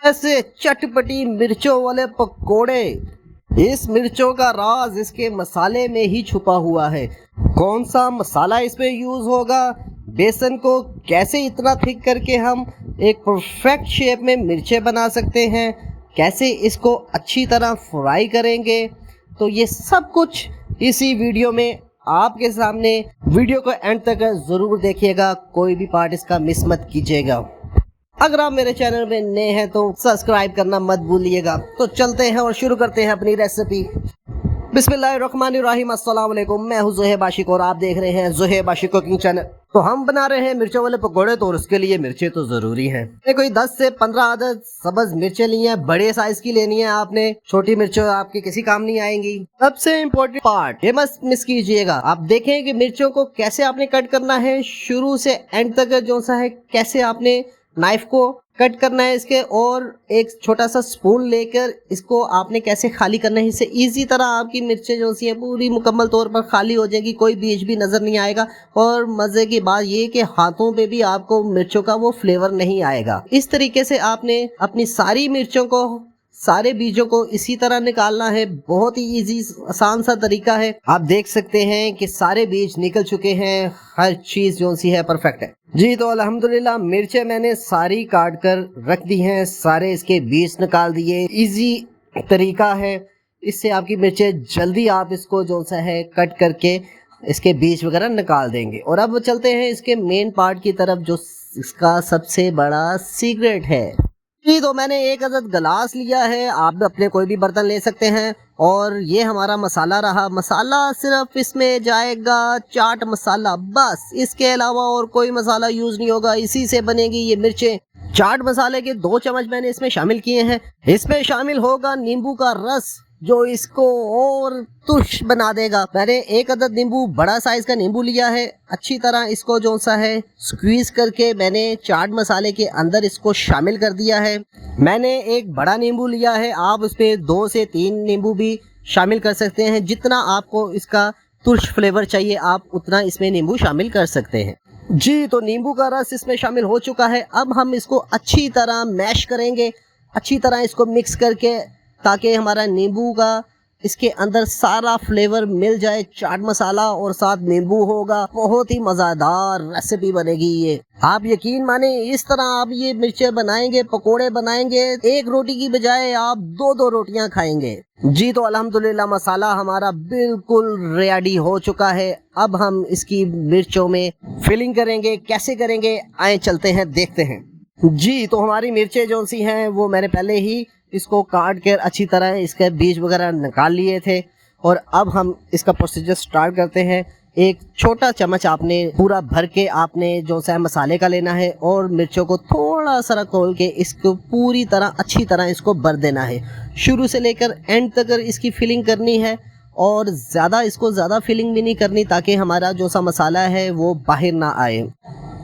ऐसे चटपटी मिर्चों वाले पकोड़े। इस मिर्चों का राज इसके मसाले में ही छुपा हुआ है। कौन सा मसाला इसमें यूज होगा, बेसन को कैसे इतना थिक करके हम एक परफेक्ट शेप में मिर्चें बना सकते हैं, कैसे इसको अच्छी तरह फ्राई करेंगे, तो ये सब कुछ इसी वीडियो में आपके सामने। वीडियो को एंड तक ज़रूर देखिएगा, कोई भी पार्ट इसका मिस मत कीजिएगा। अगर आप मेरे चैनल में नए हैं तो सब्सक्राइब करना मत भूलिएगा। तो चलते हैं और शुरू करते हैं अपनी रेसिपी। बिस्मिल्लाहिर्रहमानिर्रहीम, अस्सलाम वालेकुम। मैं हूं ज़ोहेब आशिक और आप देख रहे हैं ज़ोहेब आशिक कुकिंग चैनल। तो हम बना रहे हैं मिर्चों वाले पकोड़े, तो उसके लिए मिर्चें तो ज़रूरी हैं। कोई 10 से 15 अदद सब्ज मिर्चें ली हैं, बड़े साइज की लेनी है आपने। छोटी मिर्चें आपकी किसी काम नहीं आएंगी। सबसे इम्पोर्टेंट पार्ट ये मत मिस कीजिएगा। आप देखें कि मिर्चों को कैसे आपने कट करना है, शुरू से एंड तक जो सा है कैसे आपने नाइफ को कट करना है इसके, और एक छोटा सा स्पून लेकर इसको आपने कैसे खाली करना है। इससे इजी तरह आपकी मिर्चें जो सी हैं पूरी मुकम्मल तौर पर खाली हो जाएगी, कोई बीज भी नज़र नहीं आएगा। और मज़े की बात ये कि हाथों पे भी आपको मिर्चों का वो फ्लेवर नहीं आएगा। इस तरीके से आपने अपनी सारी मिर्चों को, सारे बीजों को इसी तरह निकालना है। बहुत ही इजी आसान सा तरीका है। आप देख सकते हैं कि सारे बीज निकल चुके हैं, हर चीज जो सी है परफेक्ट है। जी तो अल्हम्दुलिल्लाह मिर्चें मैंने सारी काट कर रख दी हैं, सारे इसके बीज निकाल दिए। इजी तरीका है, इससे आपकी मिर्चें जल्दी आप इसको जो सा है कट करके इसके बीज वगैरह निकाल देंगे। और अब चलते हैं इसके मेन पार्ट की तरफ, जो इसका सबसे बड़ा सीक्रेट है। जी तो मैंने एक अदद गिलास लिया है, आप अपने कोई भी बर्तन ले सकते हैं। और ये हमारा मसाला रहा। मसाला सिर्फ इसमें जाएगा चाट मसाला, बस। इसके अलावा और कोई मसाला यूज नहीं होगा। इसी से बनेगी ये मिर्चें। चाट मसाले के 2 चम्मच मैंने इसमें शामिल किए हैं। इसमें शामिल होगा नींबू का रस, जो इसको और तुष बना देगा। मैंने एक अदद नींबू, बड़ा साइज का नींबू लिया है। अच्छी तरह इसको जो सा है स्क्वीज करके मैंने चाट मसाले के अंदर इसको शामिल कर दिया है। मैंने एक बड़ा नींबू लिया है, आप उस पे 2 से 3 नींबू भी शामिल कर सकते हैं। जितना आपको इसका तुर्श फ्लेवर चाहिए आप उतना इसमें नींबू शामिल कर सकते हैं। जी तो नींबू का रस इसमें शामिल हो चुका है। अब हम इसको अच्छी तरह मैश करेंगे, अच्छी तरह इसको मिक्स करके, ताकि हमारा नींबू का इसके अंदर सारा फ्लेवर मिल जाए। चाट मसाला और साथ नींबू होगा, बहुत ही मज़ेदार रेसिपी बनेगी ये। आप यकीन माने, इस तरह आप ये मिर्चें बनाएंगे, पकोड़े बनाएंगे, एक रोटी की बजाय आप 2-2 रोटियां खाएंगे। जी तो अल्हम्दुलिल्लाह मसाला हमारा बिल्कुल रेडी हो चुका है। अब हम इसकी मिर्चों में फिलिंग करेंगे। कैसे करेंगे, आए चलते हैं देखते हैं। जी तो हमारी मिर्चें जो सी हैं वो मैंने पहले ही इसको काट कर अच्छी तरह इसके बीज वगैरह निकाल लिए थे। और अब हम इसका प्रोसीजर स्टार्ट करते हैं। एक छोटा चम्मच आपने पूरा भर के आपने जो सा मसाले का लेना है, और मिर्चों को थोड़ा सा खोल के इसको पूरी तरह अच्छी तरह इसको भर देना है। शुरू से लेकर एंड तक इसकी फिलिंग करनी है, और ज़्यादा फिलिंग भी नहीं करनी, ताकि हमारा जो सा मसाला है वो बाहर ना आए।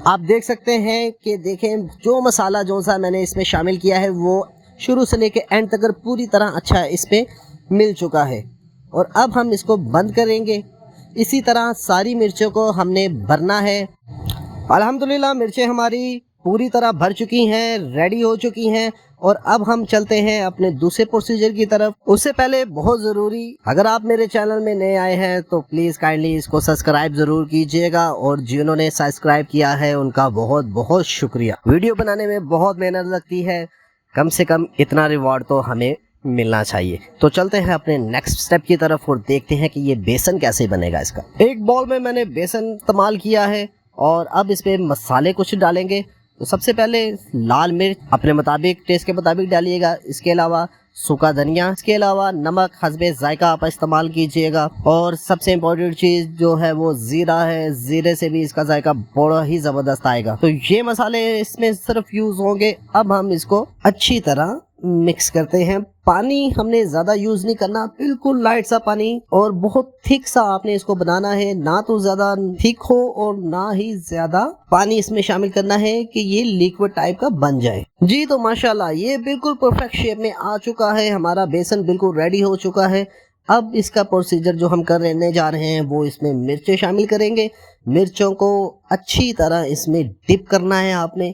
आप देख सकते हैं कि देखें जो मसाला जो सा मैंने इसमें शामिल किया है वो शुरू से लेकर एंड तक पूरी तरह अच्छा इस पे मिल चुका है। और अब हम इसको बंद करेंगे। इसी तरह सारी मिर्चों को हमने भरना है। अल्हम्दुलिल्लाह मिर्चें हमारी पूरी तरह भर चुकी हैं, रेडी हो चुकी हैं। और अब हम चलते हैं अपने दूसरे प्रोसीजर की तरफ। उससे पहले बहुत ज़रूरी, अगर आप मेरे चैनल में नए आए हैं तो प्लीज़ काइंडली इसको सब्सक्राइब ज़रूर कीजिएगा, और जिन्होंने सब्सक्राइब किया है उनका बहुत बहुत शुक्रिया। वीडियो बनाने में बहुत मेहनत लगती है, कम से कम इतना रिवॉर्ड तो हमें मिलना चाहिए। तो चलते हैं अपने नेक्स्ट स्टेप की तरफ और देखते हैं कि ये बेसन कैसे बनेगा। इसका एक बाउल में मैंने बेसन इस्तेमाल किया है, और अब इस पे मसाले कुछ डालेंगे। तो सबसे पहले लाल मिर्च अपने मुताबिक, टेस्ट के मुताबिक डालिएगा। इसके अलावा सूखा धनिया, इसके अलावा नमक हस्बे जायका आप इस्तेमाल कीजिएगा। और सबसे इम्पोर्टेंट चीज़ जो है वो ज़ीरा है। ज़ीरे से भी इसका जायका बड़ा ही ज़बरदस्त आएगा। तो ये मसाले इसमें सिर्फ यूज़ होंगे। अब हम इसको अच्छी तरह मिक्स करते हैं। पानी हमने ज़्यादा यूज़ नहीं करना, बिल्कुल लाइट सा पानी, और बहुत थिक सा आपने इसको बनाना है। ना तो ज़्यादा थिक हो और ना ही ज़्यादा पानी इसमें शामिल करना है कि ये लिक्विड टाइप का बन जाए। जी तो माशाल्लाह ये बिल्कुल परफेक्ट शेप में आ चुका है। हमारा बेसन बिल्कुल रेडी हो चुका है। अब इसका प्रोसीजर जो हम करने जा रहे हैं वो इसमें मिर्चें शामिल करेंगे। मिर्चों को अच्छी तरह इसमें डिप करना है आपने।